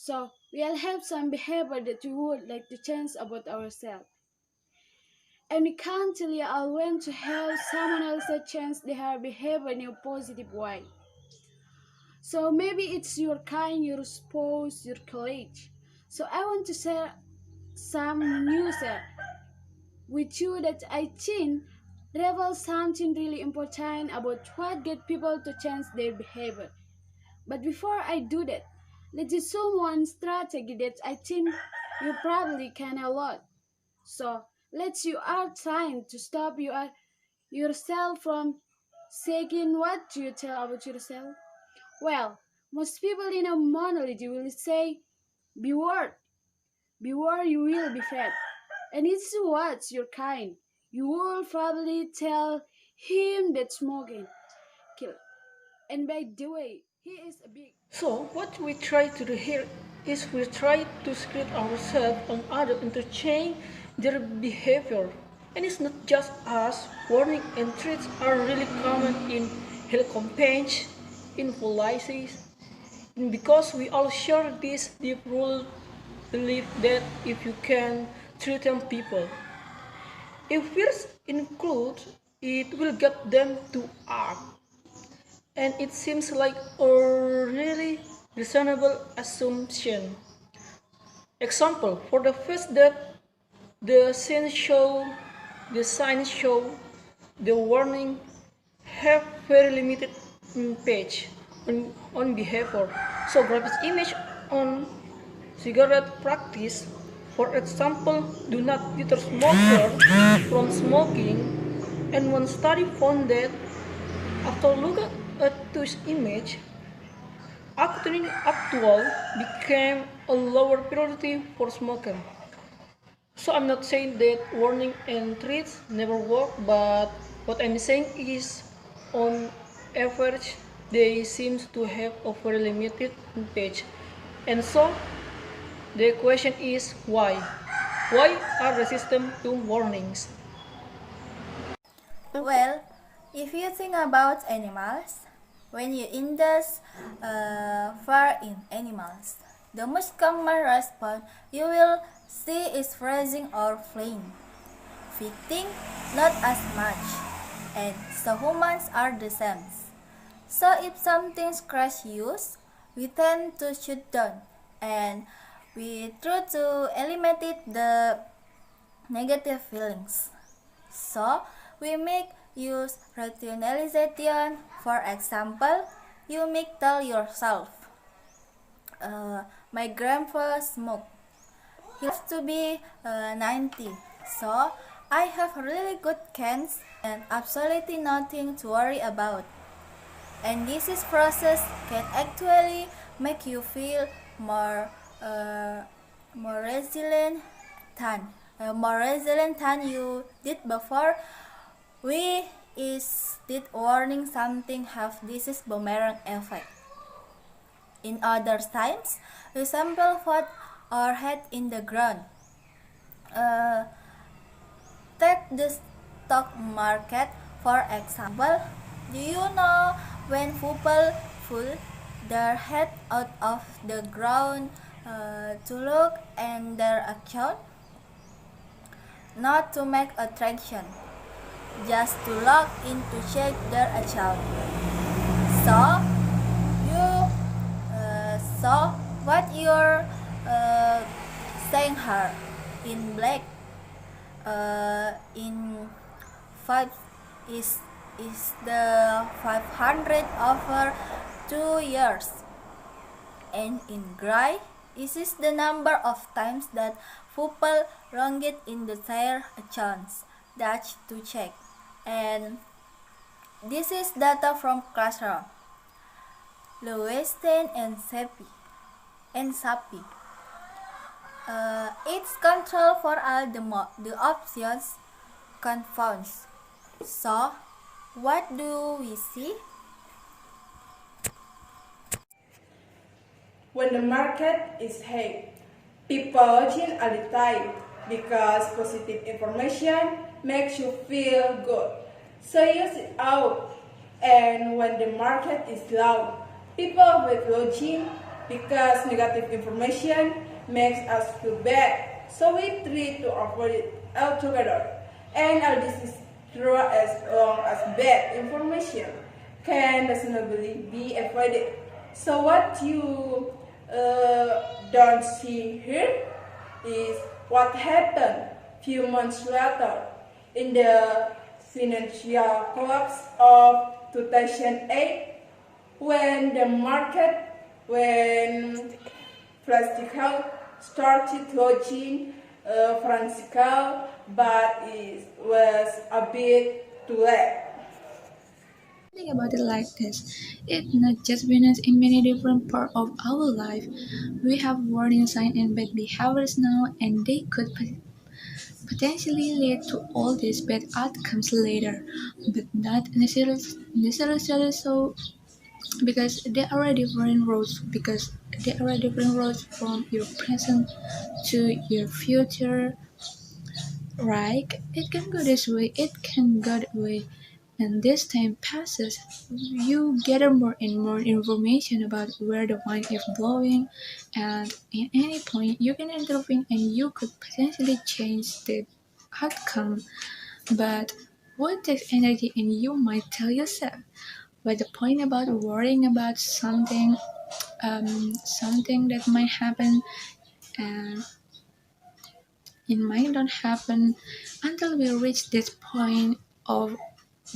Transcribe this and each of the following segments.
So we'll have some behavior that we would like to change about ourselves. And we can't really all want to help someone else change their behavior in a positive way. So maybe it's your kind, your spouse, your colleague. So I want to share some news with you that I think reveals something really important about what get people to change their behavior. But before I do that, let's do some one strategy that I think you probably can a lot. So let's you are trying to stop yourself from saying what do you tell about yourself. Well, most people in a monology will say, beware, beware you will be fed. And it's what's your kind. You will probably tell him that smoking kill. And by the way, he is a big. So what we try to do here is we try to script ourselves on others into change their behavior. And it's not just us. Warning and threats are really common in health campaigns, in policies, and because we all share this deep rule belief that if you can threaten people, if fears include, it will get them to act. And it seems like a really reasonable assumption. Example, for the first that the signs show the warning have very limited page on behavior. So graphic image on cigarette practice, for example, do not deter smoker from smoking, and one study found that after looking at this image, acting actual became a lower priority for smoker. So I'm not saying that warning and treats never work, but what I'm saying is on average they seem to have a very limited impact. And so the question is why? Why are resistant to warnings? Well, if you think about animals, when you indulge fur in animals, the most common response you will see is freezing or fleeing. Fitting, not as much, and so humans are the same. So if something scratches you, we tend to shoot down, and we try to eliminate the negative feelings. So we make use rationalization. For example, you make tell yourself, my grandpa smoked. He lives to be 90, so I have really good cans and absolutely nothing to worry about. And this is process can actually make you feel uh, more resilient than you did before. We is did warning something have this is boomerang effect. In other times, we sample put our head in the ground. Uh, Take the stock market for example. Do you know when people pull their head out of the ground to look at their account? Not to make a transaction, just to log in to check their account. So you saw what you're saying her in black in 5 is the 500 over 2 years, and in gray this is the number of times that people wrong it in the their accounts that to check. And this is data from classroom Lewiston and Sapi. It's control for all the options confounds. So, what do we see? When the market is high, people change all the time because positive information makes you feel good. So use it out. And when the market is low, people with low gene because negative information makes us feel bad, so we try to avoid it altogether. And all this is true as long as bad information can reasonably be avoided. So what you don't see here is what happened few months later in the financial collapse of 2008 when the market, when physical started lodging physical, but it was a bit too late. Think about it like this. It's not just business in many different parts of our life. We have warning signs and bad behaviors now, and they could potentially lead to all these bad outcomes later, but not necessarily so because there are different roads from your present to your future, right? It can go this way, it can go that way. And as time passes, you gather more and more information about where the wind is blowing, and at any point you can intervene and you could potentially change the outcome. But what takes energy, and you might tell yourself, but the point about worrying about something that might happen, and it might not happen until we reach this point of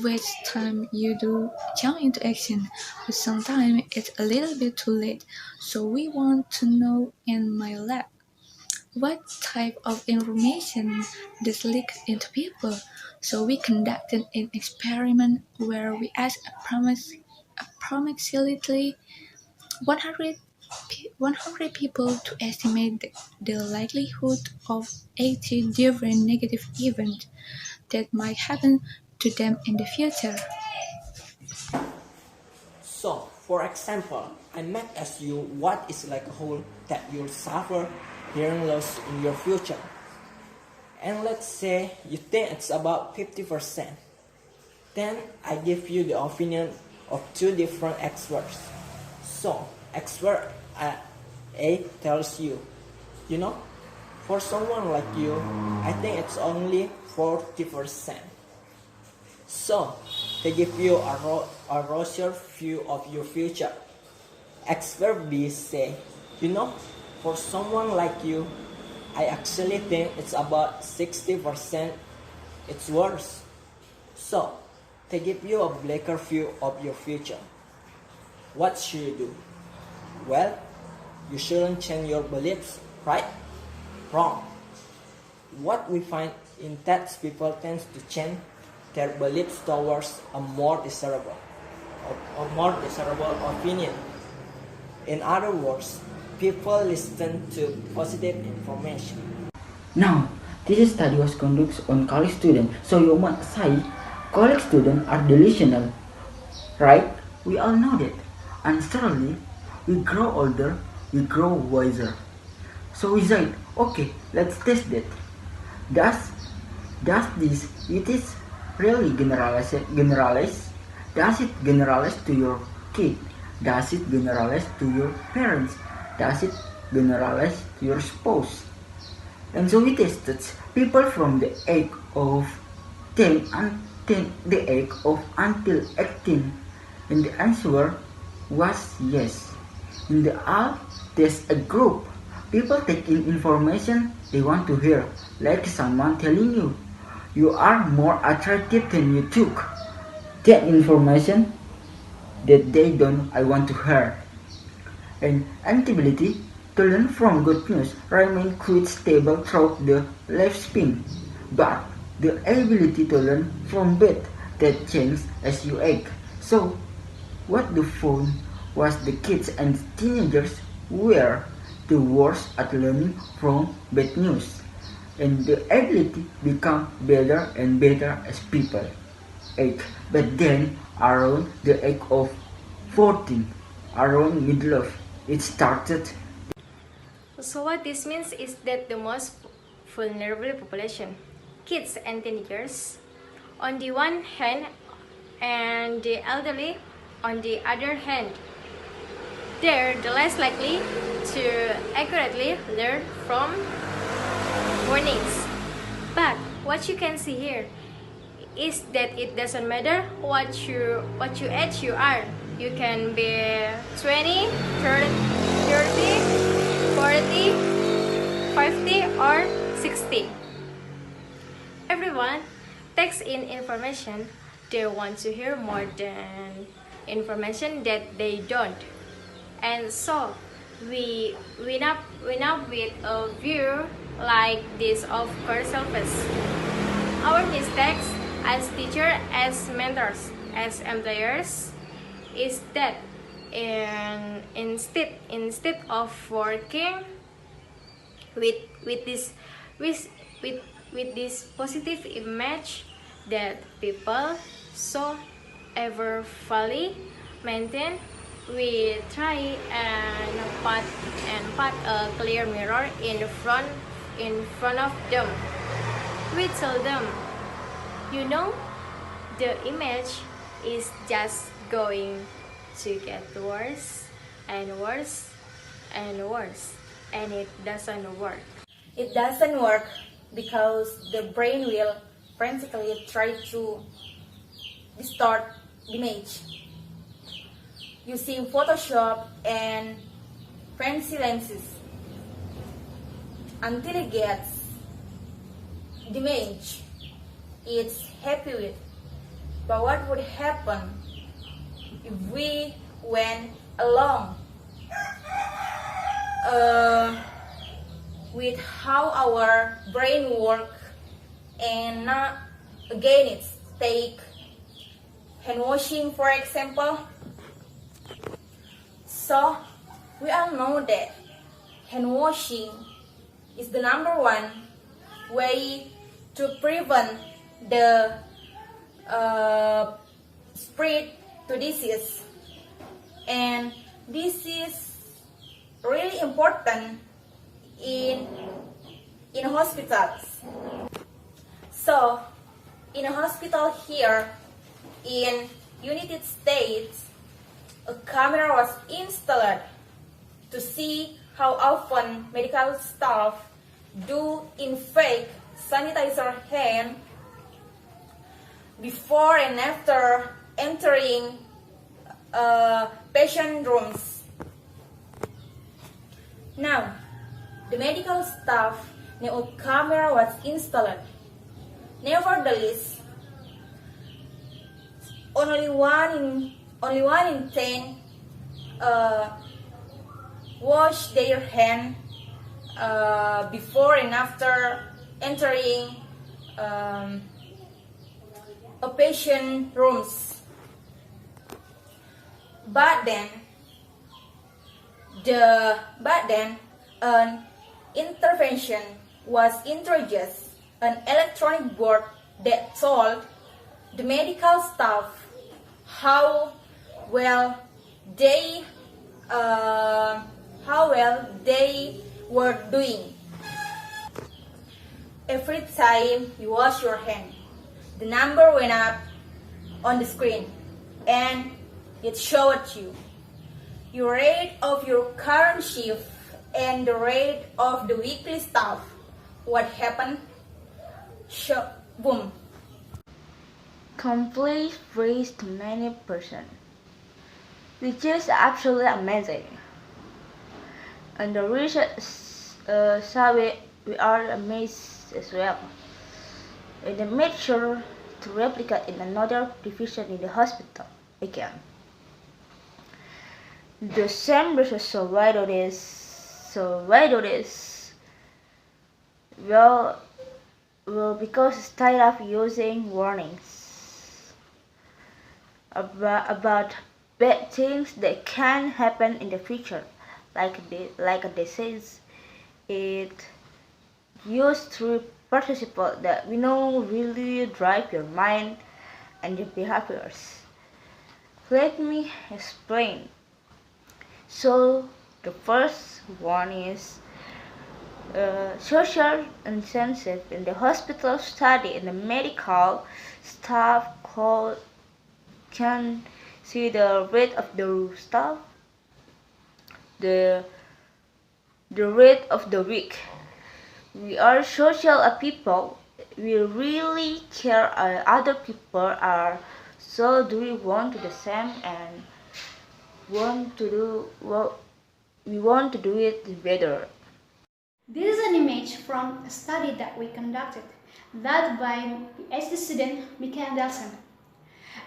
which time you do jump into action, but sometimes it's a little bit too late. So we want to know in my lab what type of information this leaks into people. So we conducted an experiment where we asked approximately 100 100 people to estimate the likelihood of 80 different negative events that might happen to them in the future. So, for example, I might ask you what is like a hole that you'll suffer hearing loss in your future. And let's say you think it's about 50%. Then I give you the opinion of two different experts. So, expert A tells you, you know, for someone like you, I think it's only 40%. So, they give you a rosier view of your future. Expert B say, you know, for someone like you, I actually think it's about 60%. It's worse. So, they give you a bleaker view of your future. What should you do? Well, you shouldn't change your beliefs, right? Wrong. What we find in that people tend to change their beliefs towards a more desirable opinion. In other words, people listen to positive information. Now, this study was conducted on college students, so you might say college students are delusional, right? We all know that. And suddenly, we grow older, we grow wiser. So we said, okay, let's test that. Does this, it is really generalized? Does it generalize to your kid? Does it generalize to your parents? Does it generalize to your spouse? And so we tested people from the age of 10 until the age of until 18, and the answer was yes. In the all test a group, people take in information they want to hear, like someone telling you, you are more attractive than you took. That information that they don't I want to hear. And ability to learn from good news remain quite stable throughout the lifespan, but the ability to learn from bad that changes as you age. So, what the found was the kids and teenagers were the worst at learning from bad news, and the ability become better and better as people age. But then, around the age of 14, around middle of it started. So what this means is that the most vulnerable population, kids and teenagers, on the one hand, and the elderly on the other hand, They're the less likely to accurately learn from warnings. But what you can see here is that it doesn't matter what you age you are. You can be 20, 30, 40, 50 or 60. Everyone takes in information. They want to hear more than information that they don't. And so we win up with a view like this of ourselves. Our mistakes as teachers, as mentors, as employers is that instead of working with this with this positive image that people so ever fully maintain, we try and put a clear mirror in front of them. We tell them, you know, the image is just going to get worse and worse and worse, and it doesn't work. It doesn't work because the brain will frantically try to distort the image using Photoshop and fancy lenses until it gets the image it's happy with. But what would happen if we went along with how our brain works and not against it? Take hand washing for example. So we all know that hand washing is the number one way to prevent the spread to disease, and this is really important in hospitals. So in a hospital here in United States, a camera was installed to see how often medical staff do in fact sanitizer hand before and after entering patient rooms. Now, the medical staff no camera was installed. Nevertheless, only one in 10 wash their hand before and after entering a patient rooms. But then an intervention was introduced, an electronic board that told the medical staff how well they were doing. Every time you wash your hand, the number went up on the screen and it showed you your rate of your current shift and the rate of the weekly staff. What happened? Boom. Complete freeze to many person, which is absolutely amazing. And the research survey, we are amazed as well. And they made sure to replicate in another division in the hospital again. The same research, so why do this? Well, because instead of using warnings about bad things that can happen in the future, like a disease, it used three participles that we know really drive your mind and your behaviors. Let me explain. So the first one is social incentive in the hospital study, and the medical staff can see the rate of the staff the rate of the weak. We are social people. We really care other people are. So do we want to the same and want to do what we want to do it better. This is an image from a study that we conducted, led by PhD student Mikael Delson.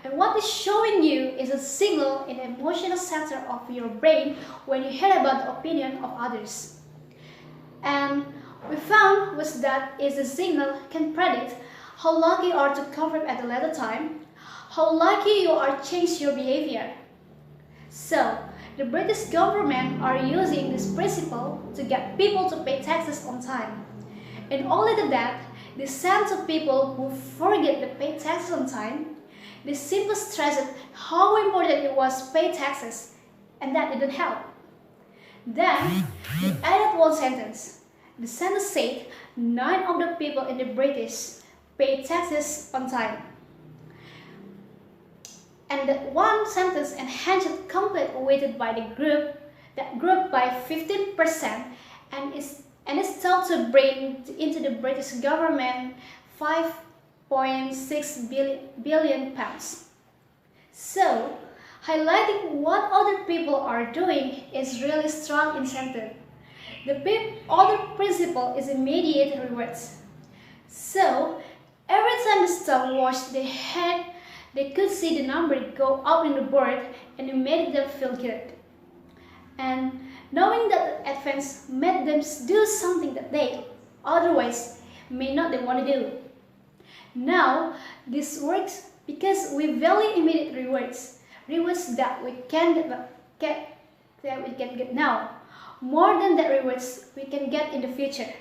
And what it's showing you is a signal in the emotional center of your brain when you hear about the opinion of others. And we found was that is the signal can predict how lucky you are to convert at a later time, how likely you are to change your behavior. So, the British government are using this principle to get people to pay taxes on time. And only to that, they send to people who forget to pay taxes on time. They simply stressed how important it was to pay taxes, and that didn't help. Then, they added one sentence. The sentence said 9 of the people in the British pay taxes on time. And that one sentence enhanced complete weighted by the group, that group by 15%, and is thought to bring into the British government 5.6 billion pounds. So, highlighting what other people are doing is really strong incentive. The other principle is immediate rewards. So, every time the stock washed their head, they could see the number go up in the board and it made them feel good. And knowing that the advance made them do something that they otherwise may not want to do. Now, this works because we value immediate rewards, rewards that we can get now, more than the rewards we can get in the future.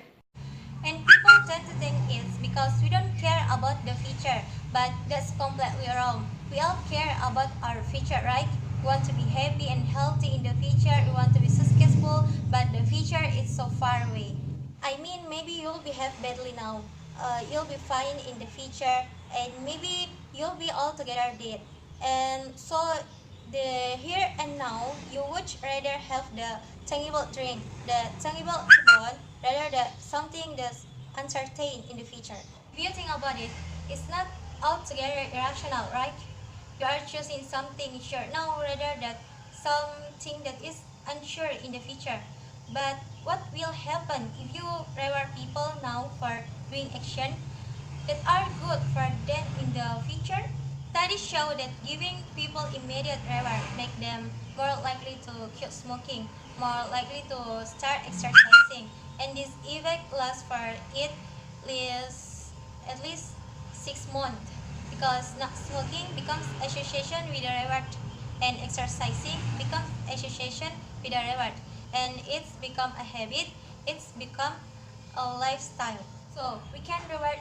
And people tend to think it's because we don't care about the future, but that's completely wrong. We all care about our future, right? We want to be happy and healthy in the future, we want to be successful, but the future is so far away. I mean, maybe you'll behave badly now, you'll be fine in the future, and maybe you'll be altogether dead. And so, the here and now, you would rather have the tangible dream, the tangible bond, rather than something that's uncertain in the future. If you think about it, it's not altogether irrational, right? You are choosing something sure now rather than something that is unsure in the future. But what will happen if you reward people now for doing action that are good for them in the future? Studies show that giving people immediate reward make them more likely to quit smoking, more likely to start exercising, and this effect lasts for at least 6 months because not smoking becomes association with a reward and exercising becomes association with a reward and it's become a habit, it's become a lifestyle. So we can reward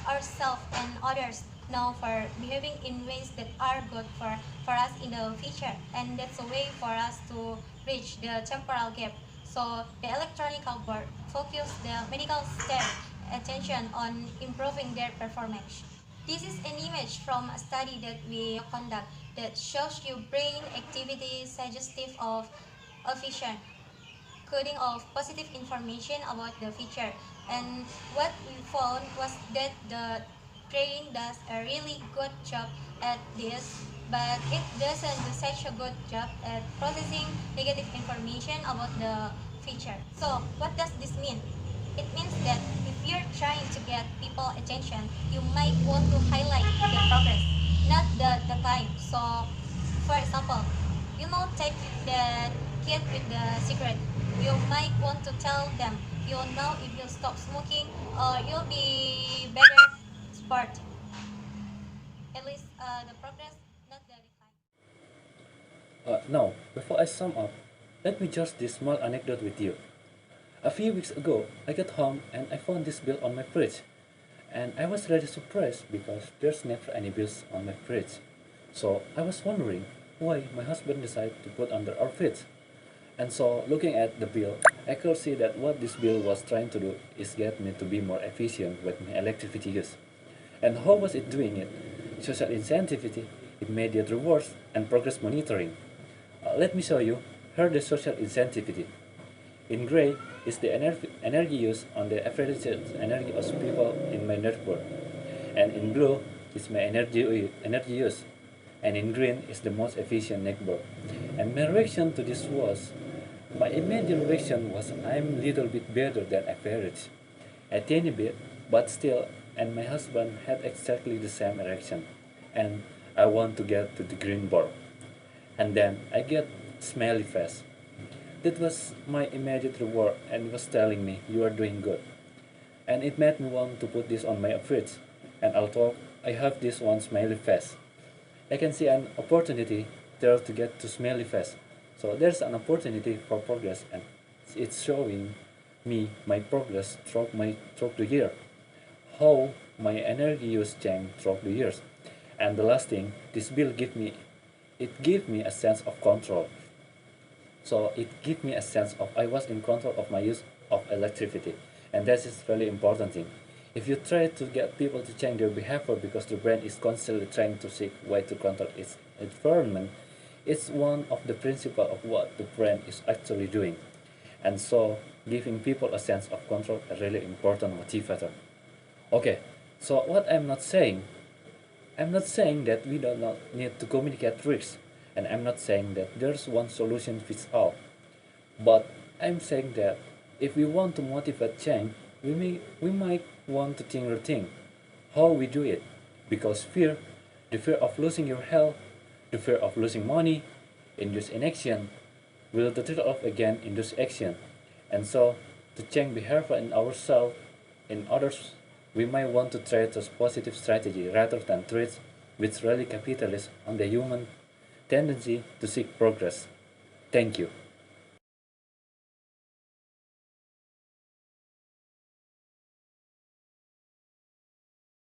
ourselves and others now for behaving in ways that are good for us in the future, and that's a way for us to bridge the temporal gap. So the electronic board focus the medical staff attention on improving their performance. This is an image from a study that we conduct that shows you brain activity suggestive of a vision, coding of positive information about the future. And what we found was that the brain does a really good job at this, but it doesn't do such a good job at processing negative information about the future. So what does this mean? It means that if you're trying to get people attention, you might want to highlight the progress, not the decline. So, for example, take the kid with the cigarette. You might want to tell them, you'll know if you stop smoking, you'll be better sport. At least the progress, not the decline. Now, before I sum up, let me just this small anecdote with you. A few weeks ago, I got home and I found this bill on my fridge. And I was really surprised because there's never any bills on my fridge. So I was wondering why my husband decided to put under our fridge. And so looking at the bill, I could see that what this bill was trying to do is get me to be more efficient with my electricity use. And how was it doing it? Social incentivity, immediate rewards, and progress monitoring. Let me show you. Here the social insensitivity. In gray is the energy used on the average energy of people in my network. And in blue is my energy use. And in green is the most efficient network. And my reaction to this was, my immediate reaction was I'm little bit better than average. A tiny bit, but still, and my husband had exactly the same reaction. And I want to get to the green bar. And then I get smiley face. That was my immediate reward and was telling me you are doing good. And it made me want to put this on my fridge. And although I have this one smiley face, I can see an opportunity there to get to smiley face. So there's an opportunity for progress, and it's showing me my progress through the year. How my energy use changed through the years. And the last thing, this bill gave me a sense of control. So it gave me a sense of I was in control of my use of electricity. And that is really important thing. If you try to get people to change their behavior because the brain is constantly trying to seek way to control its environment, it's one of the principles of what the brain is actually doing. And so giving people a sense of control is a really important motivator. Okay, so what I'm not saying that we do not need to communicate risks, and I'm not saying that there's one solution fits all. But I'm saying that if we want to motivate change, we might want to rethink how we do it, because the fear of losing your health, the fear of losing money, induce inaction, will the trade-off again induce action, and so to change behavior in ourselves, in others, we might want to trade those positive strategy rather than traits which really capitalize on the human tendency to seek progress. Thank you.